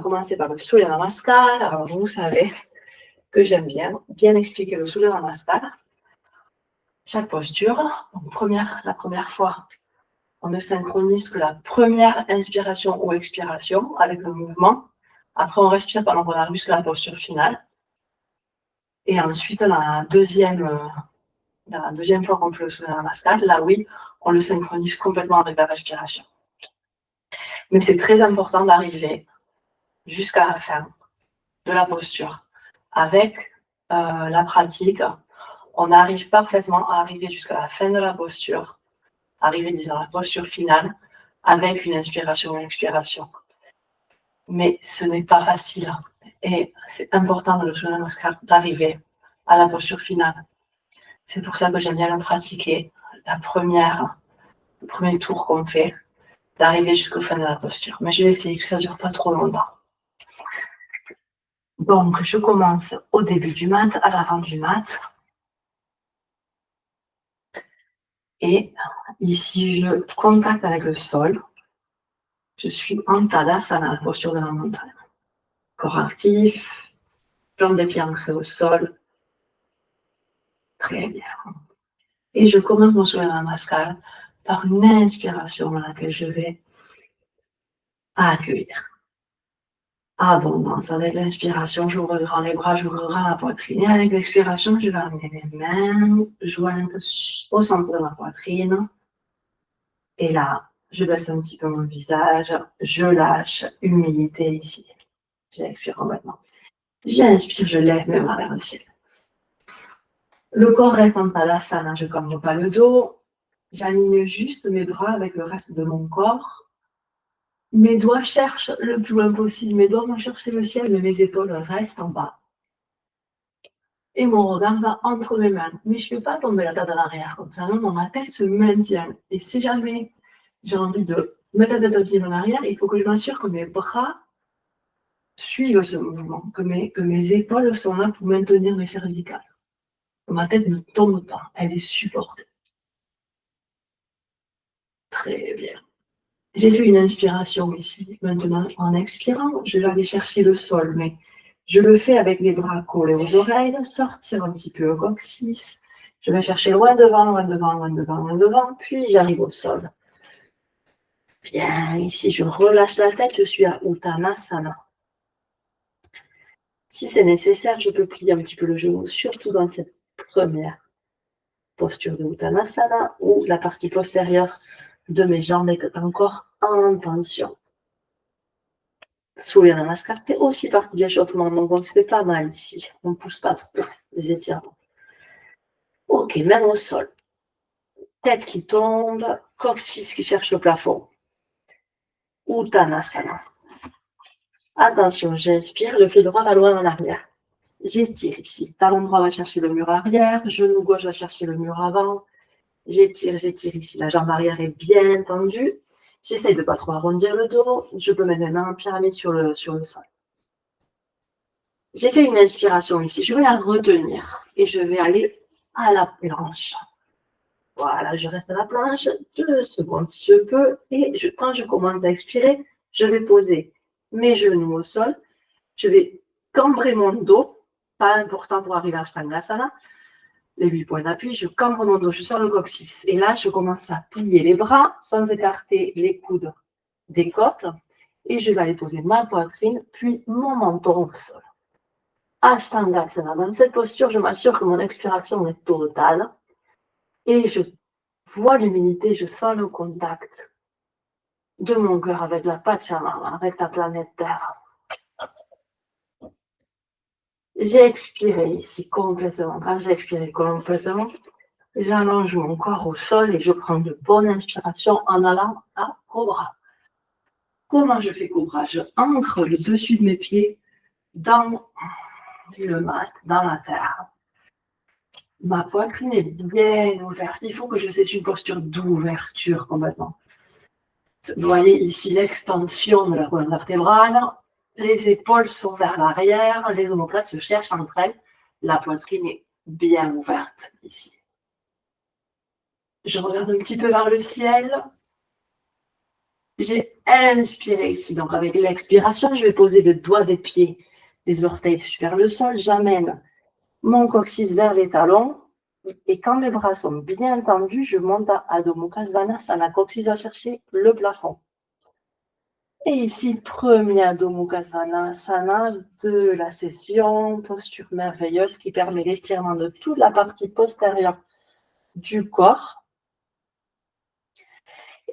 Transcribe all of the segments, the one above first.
commencer par le Surya Namaskar. Alors, vous savez que j'aime bien expliquer le Surya Namaskar. Chaque posture, donc la première fois, on ne synchronise que la première inspiration ou expiration avec le mouvement. Après, on respire pendant qu'on arrive jusqu'à la posture finale. Et ensuite, dans la deuxième fois qu'on fait le Surya Namaskar, là oui, on le synchronise complètement avec la respiration. Mais c'est très important d'arriver jusqu'à la fin de la posture. Avec la pratique, on arrive parfaitement à arriver jusqu'à la fin de la posture, arriver, disons, à la posture finale, avec une inspiration ou une expiration. Mais ce n'est pas facile. Et c'est important dans le Surya Namaskar d'arriver à la posture finale. C'est pour ça que j'aime bien le pratiquer. Le premier tour qu'on fait, d'arriver jusqu'au fin de la posture. Mais je vais essayer que ça ne dure pas trop longtemps. Donc, je commence au début du mat, à l'avant du mat. Et ici, je contacte avec le sol. Je suis en Tadasana, la posture de la montagne. Corps actif, jambes des pieds ancrées au sol. Très bien. Et je commence mon Surya Namaskar par une inspiration dans laquelle je vais accueillir. Abondance. Avec l'inspiration, j'ouvre grand les bras, j'ouvre grand la poitrine. Et avec l'expiration, je vais amener mes mains jointes au centre de ma poitrine. Et là, je baisse un petit peu mon visage. Je lâche humilité ici. J'expire complètement. J'inspire, je lève mes mains vers le ciel. Le corps reste en Tadasana, je ne cambre pas le dos. J'aligne juste mes bras avec le reste de mon corps. Mes doigts cherchent le plus loin possible. Mes doigts vont chercher le ciel, mais mes épaules restent en bas. Et mon regard va entre mes mains. Mais je ne fais pas tomber la tête à l'arrière. Comme ça, non, ma tête se maintient. Et si jamais j'ai envie de mettre la tête un petit peu en arrière, il faut que je m'assure que mes bras suivent ce mouvement, que mes épaules sont là pour maintenir mes cervicales. Que ma tête ne tombe pas, elle est supportée. Très bien. J'ai fait une inspiration ici. Maintenant, en expirant, je vais aller chercher le sol, mais je le fais avec les bras collés aux oreilles, sortir un petit peu le coccyx. Je vais chercher loin devant, loin devant, loin devant, loin devant, puis j'arrive au sol. Bien, ici, je relâche la tête, je suis à Uttanasana. Si c'est nécessaire, je peux plier un petit peu le genou, surtout dans cette première posture de Uttanasana, où la partie postérieure de mes jambes est encore en tension. Surya Namaskar fait aussi partie de l'échauffement, donc on se fait pas mal ici. On ne pousse pas trop les étirements. Ok, même au sol. Tête qui tombe, coccyx qui cherche le plafond. Uttanasana. Attention, j'inspire, le pied droit va loin en arrière. J'étire ici. Talon droit va chercher le mur arrière, genou gauche va chercher le mur avant. J'étire ici. La jambe arrière est bien tendue. J'essaye de ne pas trop arrondir le dos. Je peux mettre mes mains en pyramide sur le sol. J'ai fait une inspiration ici. Je vais la retenir et je vais aller à la planche. Voilà, je reste à la planche 2 secondes si je peux. Et quand je commence à expirer, je vais poser mes genoux au sol. Je vais cambrer mon dos. Pas important pour arriver à Ashtangasana. Les 8 points d'appui, je cambre mon dos, je sors le coccyx. Et là, je commence à plier les bras sans écarter les coudes des côtes. Et je vais aller poser ma poitrine, puis mon menton au sol. Ashtangasana. Dans cette posture, je m'assure que mon expiration est totale. Et je vois l'humilité, je sens le contact de mon cœur avec la Pachamama, avec la planète Terre. J'ai expiré ici complètement. Quand j'ai expiré complètement, j'allonge mon corps au sol et je prends de bonnes inspirations en allant à Cobra. Comment je fais Cobra? Je ancre le dessus de mes pieds dans le mat, dans la terre. Ma poitrine est bien ouverte. Il faut que je fasse une posture d'ouverture complètement. Vous voyez ici l'extension de la colonne vertébrale. Les épaules sont vers l'arrière. Les omoplates se cherchent entre elles. La poitrine est bien ouverte ici. Je regarde un petit peu vers le ciel. J'ai inspiré ici. Donc, avec l'expiration, je vais poser le doigt des pieds, les orteils vers le sol. J'amène mon coccyx vers les talons. Et quand mes bras sont bien tendus, je monte à Adho Mukha Svanasana. Coccyx va chercher le plafond. Et ici, premier Adho Mukha Svanasana de la session. Posture merveilleuse qui permet l'étirement de toute la partie postérieure du corps.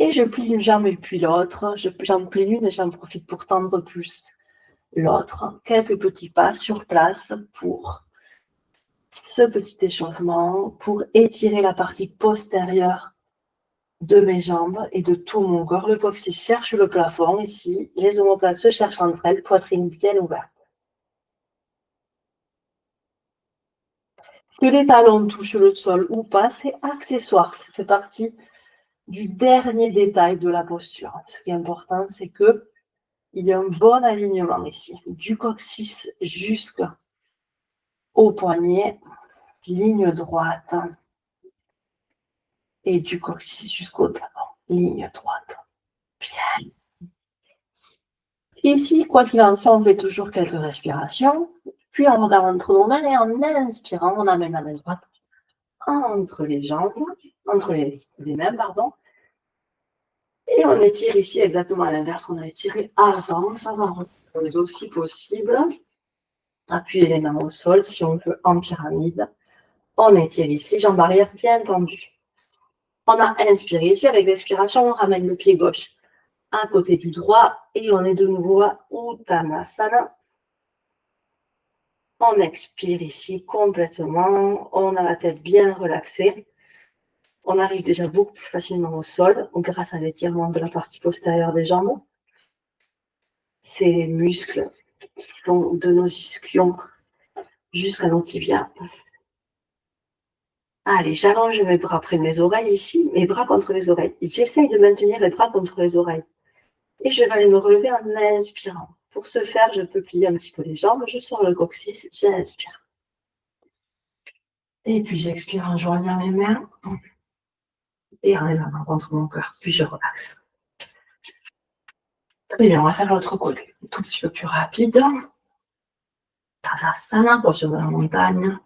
Et je plie une jambe et puis l'autre. J'en plie une et j'en profite pour tendre plus l'autre. Quelques petits pas sur place pour ce petit échauffement, pour étirer la partie postérieure de mes jambes et de tout mon corps. Le coccyx cherche le plafond ici. Les omoplates se cherchent entre elles, poitrine bien ouverte. Que les talons touchent le sol ou pas, c'est accessoire. Ça fait partie du dernier détail de la posture. Ce qui est important, c'est que il y a un bon alignement ici, du coccyx jusqu'au poignet, ligne droite, et du coccyx jusqu'au talon, ligne droite. Bien. Ici, quoi qu'il en soit, on fait toujours quelques respirations, puis on regarde entre nos mains et en inspirant, on amène la main droite entre les jambes, entre les mains, pardon, et on étire ici exactement à l'inverse, on a étiré avant, ça va reprendre aussi possible. Appuyez les mains au sol si on veut en pyramide. On étire ici, jambes arrière bien tendues. On a inspiré ici, avec l'expiration, on ramène le pied gauche à côté du droit et on est de nouveau à Uttanasana. On expire ici complètement, on a la tête bien relaxée. On arrive déjà beaucoup plus facilement au sol grâce à l'étirement de la partie postérieure des jambes. Ces muscles qui vont de nos ischions jusqu'à nos tibias. Allez, j'allonge mes bras près de mes oreilles ici, mes bras contre les oreilles. J'essaye de maintenir les bras contre les oreilles. Et je vais aller me relever en inspirant. Pour ce faire, je peux plier un petit peu les jambes, je sors le coccyx, j'inspire. Et puis j'expire en joignant mes mains et en les amenant contre mon cœur. Puis je relaxe. Très bien, on va faire l'autre côté. Un tout petit peu plus rapide. Tadasana, posture de la montagne.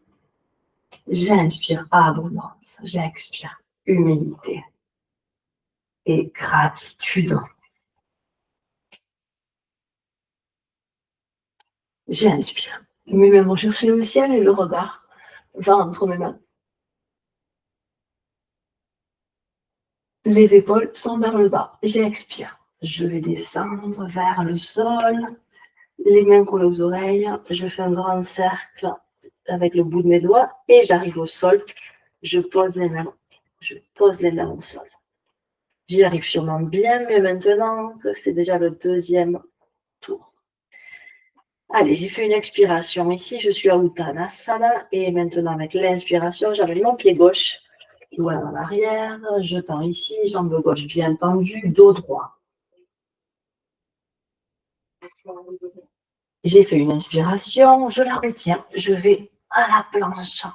J'inspire abondance, j'expire humilité et gratitude. J'inspire. Mes mains vont chercher le ciel et le regard va entre mes mains. Les épaules sont vers le bas. J'expire. Je vais descendre vers le sol. Les mains collées aux oreilles. Je fais un grand cercle avec le bout de mes doigts et j'arrive au sol. Je pose les mains. Je pose les mains au sol. J'y arrive sûrement bien, mais maintenant que c'est déjà le deuxième tour. Allez, j'ai fait une expiration ici. Je suis à Uttanasana et maintenant avec l'inspiration, j'amène mon pied gauche. Voilà en arrière, je tends ici, jambe gauche bien tendue, dos droit. J'ai fait une inspiration, je la retiens, je vais à la planche.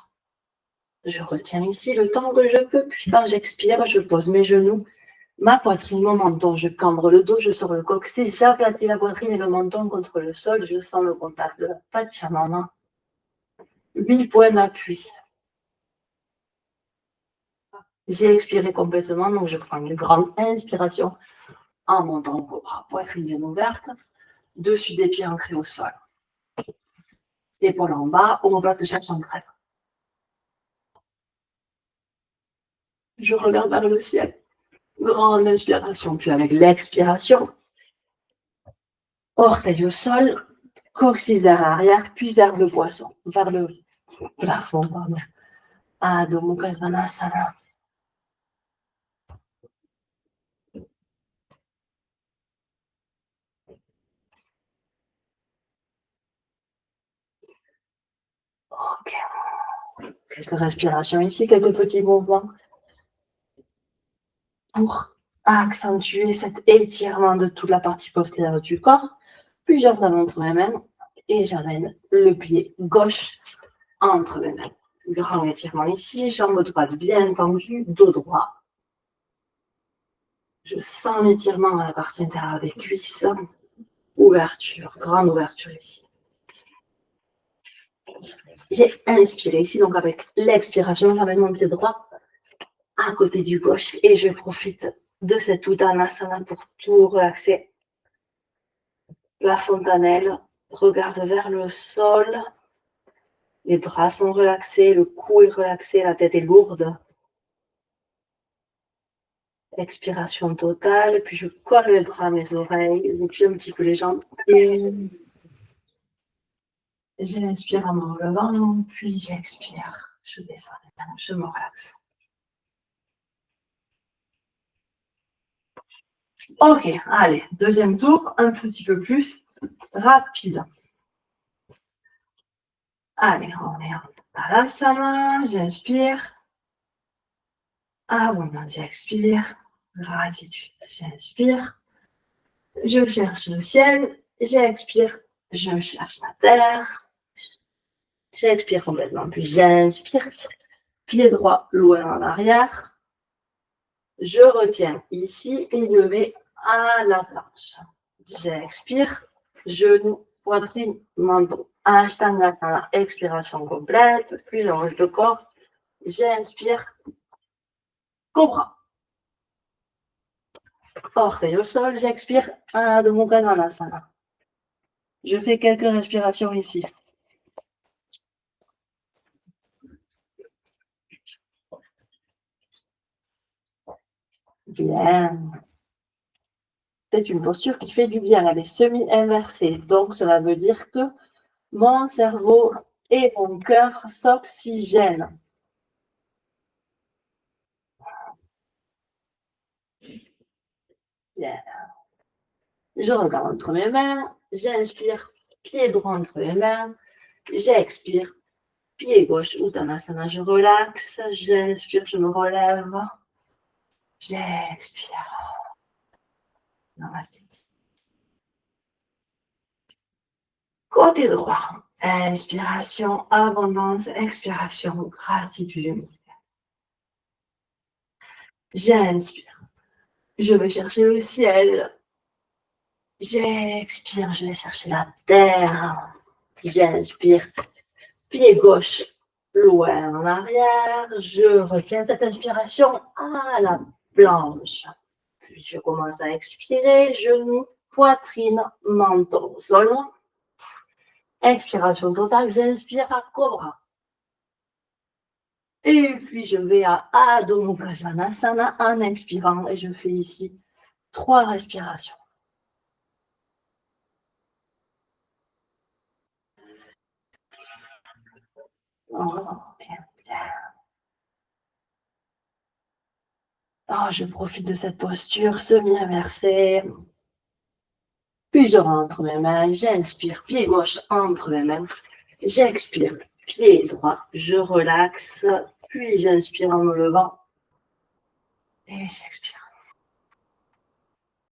Je retiens ici le temps que je peux, puis quand j'expire, je pose mes genoux, ma poitrine, mon menton, je cambre le dos, je sors le coccyx, j'aplatis la poitrine et le menton contre le sol, je sens le contact de la Pachamama. 8 points d'appui. J'ai expiré complètement, donc je prends une grande inspiration en montant au cobra, poitrine bien ouverte, dessus des pieds ancrés au sol. Épaules en bas, omoplate se cherche entre elles. Je regarde vers le ciel. Grande inspiration, puis avec l'expiration, orteil au sol, coccyx vers l'arrière, puis vers le poisson, vers le plafond, pardon. Adho Mukha Svanasana. Ok. Quelques respirations ici, quelques petits mouvements pour accentuer cet étirement de toute la partie postérieure du corps. Puis j'enlève entre mes mains et j'amène le pied gauche entre mes mains. Grand étirement ici, jambe droite bien tendue, dos droit. Je sens l'étirement à la partie intérieure des cuisses. Ouverture, grande ouverture ici. J'ai inspiré ici, donc avec l'expiration, j'amène mon pied droit à côté du gauche et je profite de cette Uttanasana pour tout relaxer. La fontanelle, regarde vers le sol. Les bras sont relaxés, le cou est relaxé, la tête est lourde. Expiration totale, puis je colle mes bras à mes oreilles, je plie un petit peu les jambes et j'inspire en me relevant, puis j'expire. Je descends, je me relaxe. Ok, allez, deuxième tour, un petit peu plus rapide. Allez, on est en Balasana, j'inspire. Abondance, j'expire. Gratitude, j'inspire. Je cherche le ciel, j'expire. Je cherche la terre. J'expire complètement, puis j'inspire. Pied droit loin en arrière. Je retiens ici et je vais à la planche. J'expire. Genou, poitrine, menton. Ashtanasana, expiration complète. Puis j'enlève le corps. J'inspire. Cobra. Orteil au sol, j'expire. Adho Mukha Svanasana. Je fais quelques respirations ici. Bien. C'est une posture qui fait du bien. Elle est semi-inversée. Donc, cela veut dire que mon cerveau et mon cœur s'oxygènent. Bien. Je regarde entre mes mains. J'inspire. Pied droit entre les mains. J'expire. Pied gauche, Uttanasana, je relaxe. J'inspire, je me relève. J'expire. Namaste. Côté droit. Inspiration, abondance. Expiration, gratitude. J'inspire. Je vais chercher le ciel. J'expire, je vais chercher la terre. J'inspire. Pied gauche, loin en arrière. Je retiens cette inspiration à la planche. Puis je commence à expirer. Genoux, poitrine, menton au sol. Expiration totale, j'inspire à cobra. Et puis je vais à Adho Mukha Svanasana en expirant. Et je fais ici 3 respirations. Oh, bien, bien. Oh, je profite de cette posture semi-inversée. Puis je rentre mes mains, j'inspire, pied gauche entre mes mains. J'expire, pied droit, je relaxe. Puis j'inspire en me levant. Et j'expire.